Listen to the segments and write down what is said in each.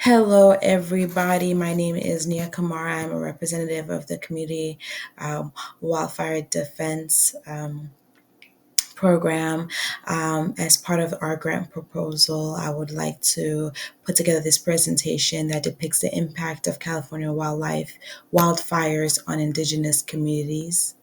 Hello, everybody. My name is Nia Kamara. I'm a representative of the community wildfire defense program. As part of our grant proposal, I would like to put together this presentation that depicts the impact of California wildfires on Indigenous communities.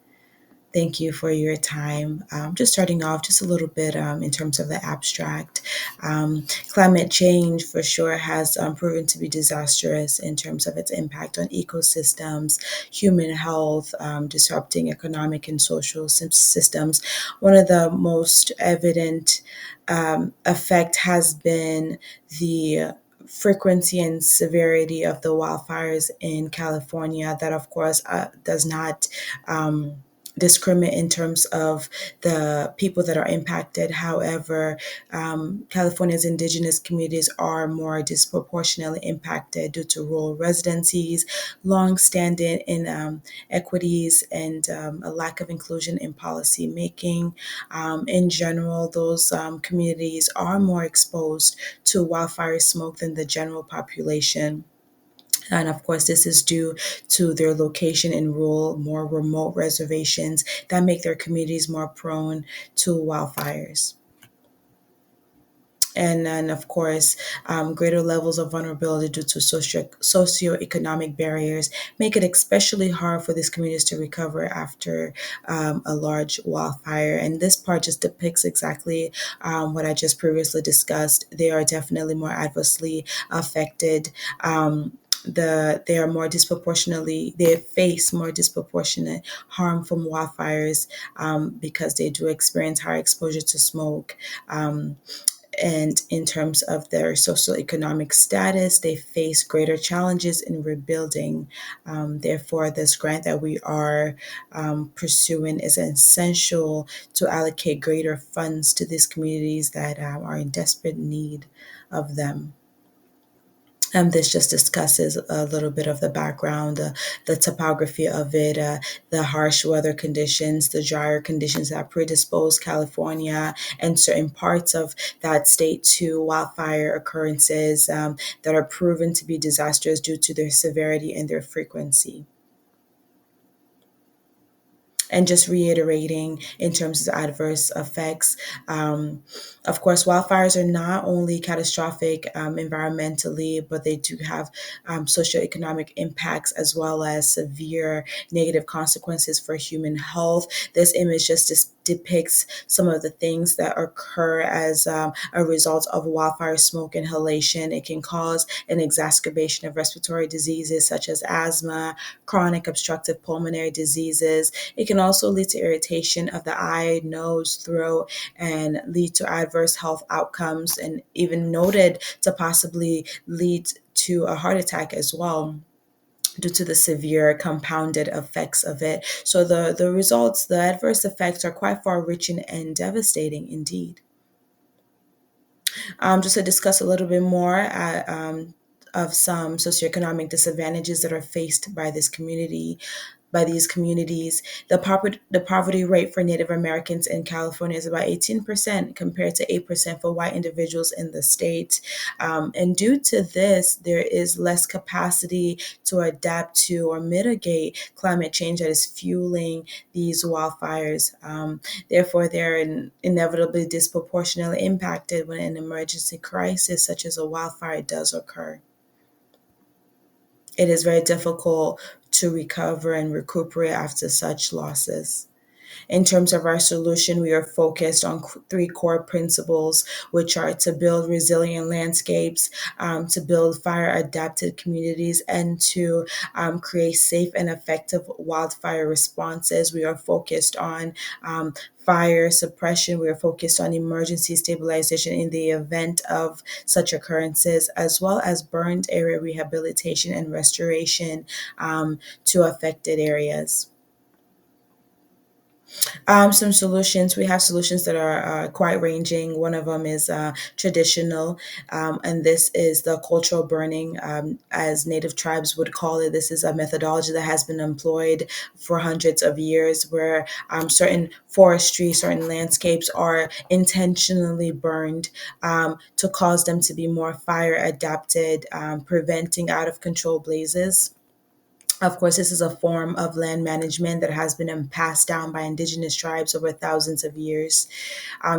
Thank you for your time. Just starting off, just a little bit in terms of the abstract. Climate change for sure has proven to be disastrous in terms of its impact on ecosystems, human health, disrupting economic and social systems. One of the most evident effect has been the frequency and severity of the wildfires in California. That, of course, does not discriminate in terms of the people that are impacted. However, California's indigenous communities are more disproportionately impacted due to rural residencies, long-standing inequities, and a lack of inclusion in policy making. In general, those communities are more exposed to wildfire smoke than the general population. And of course, this is due to their location in rural, more remote reservations that make their communities more prone to wildfires. And then, of course, greater levels of vulnerability due to socioeconomic barriers make it especially hard for these communities to recover after a large wildfire. And this part just depicts exactly what I just previously discussed. They are definitely more adversely affected. They are more disproportionately, they face more disproportionate harm from wildfires because they do experience higher exposure to smoke. And in terms of their socioeconomic status, they face greater challenges in rebuilding. Therefore, this grant that we are pursuing is essential to allocate greater funds to these communities that are in desperate need of them. This just discusses a little bit of the background, the topography of it, the harsh weather conditions, the drier conditions that predispose California and certain parts of that state to wildfire occurrences that are proven to be disastrous due to their severity and their frequency. And just reiterating in terms of adverse effects, of course, wildfires are not only catastrophic environmentally, but they do have socioeconomic impacts as well as severe negative consequences for human health. This image just depicts some of the things that occur as a result of wildfire smoke inhalation. It can cause an exacerbation of respiratory diseases such as asthma, chronic obstructive pulmonary diseases. It can also lead to irritation of the eye, nose, throat, and lead to adverse health outcomes, and even noted to possibly lead to a heart attack as well due to the severe compounded effects of it. So the results, the adverse effects are quite far-reaching and devastating indeed. Just to discuss a little bit more of some socioeconomic disadvantages that are faced by this community, by these communities. The poverty rate for Native Americans in California is about 18% compared to 8% for white individuals in the state. And due to this, there is less capacity to adapt to or mitigate climate change that is fueling these wildfires. Therefore, they're inevitably disproportionately impacted when an emergency crisis such as a wildfire does occur. It is very difficult to recover and recuperate after such losses. In terms of our solution, we are focused on three core principles, which are to build resilient landscapes, to build fire adapted communities, and to create safe and effective wildfire responses. We are focused on fire suppression. We are focused on emergency stabilization in the event of such occurrences, as well as burned area rehabilitation and restoration to affected areas. Some solutions. We have solutions that are quite ranging. One of them is traditional, and this is the cultural burning, as Native tribes would call it. This is a methodology that has been employed for hundreds of years, where certain forestry, certain landscapes are intentionally burned to cause them to be more fire adapted, preventing out of control blazes. Of course, this is a form of land management that has been passed down by indigenous tribes over thousands of years,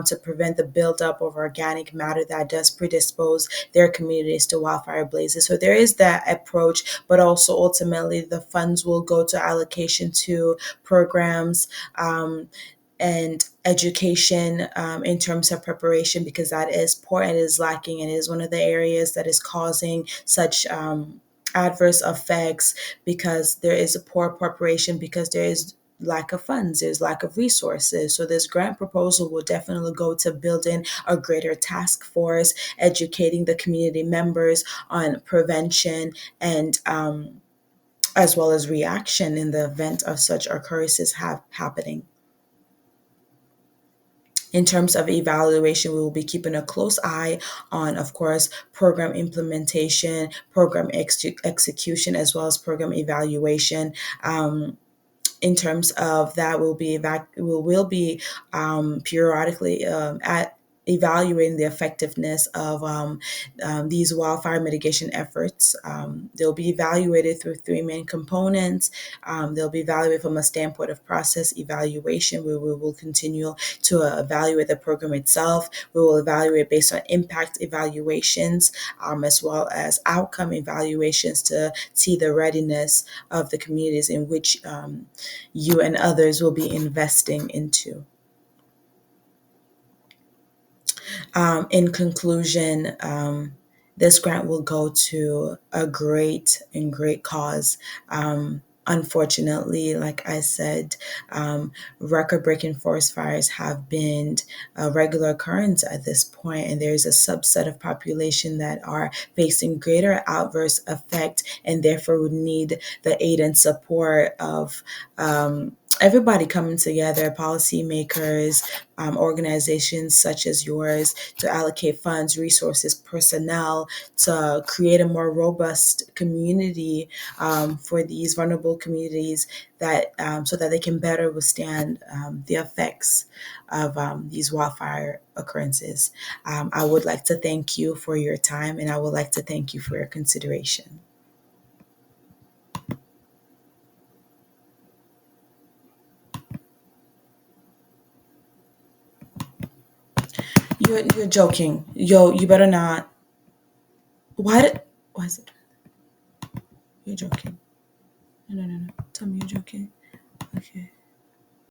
to prevent the buildup of organic matter that does predispose their communities to wildfire blazes. So there is that approach, but also ultimately the funds will go to allocation to programs. And education, in terms of preparation, because that is poor and is lacking, and is one of the areas that is causing such adverse effects, because there is a poor preparation, because there is lack of funds, there's lack of resources. So this grant proposal will definitely go to building a greater task force, educating the community members on prevention, and as well as reaction in the event of such occurrences happening. In terms of evaluation, we will be keeping a close eye on, of course, program implementation, program execution, as well as program evaluation. In terms of that, we'll be periodically at evaluating the effectiveness of these wildfire mitigation efforts. They'll be evaluated through three main components. They'll be evaluated from a standpoint of process evaluation, where we will continue to evaluate the program itself. We will evaluate based on impact evaluations, as well as outcome evaluations, to see the readiness of the communities in which you and others will be investing into. In conclusion, this grant will go to a great cause. Unfortunately, like I said, record breaking forest fires have been a regular occurrence at this point, and there's a subset of population that are facing greater adverse effect, and therefore would need the aid and support of everybody coming together, policymakers, organizations such as yours, to allocate funds, resources, personnel, to create a more robust community, for these vulnerable communities, that so that they can better withstand the effects of these wildfire occurrences. I would like to thank you for your time, and I would like to thank you for your consideration. You're joking. Yo, you better not. Why is it? You're joking. No, no, no, no. Tell me you're joking. Okay.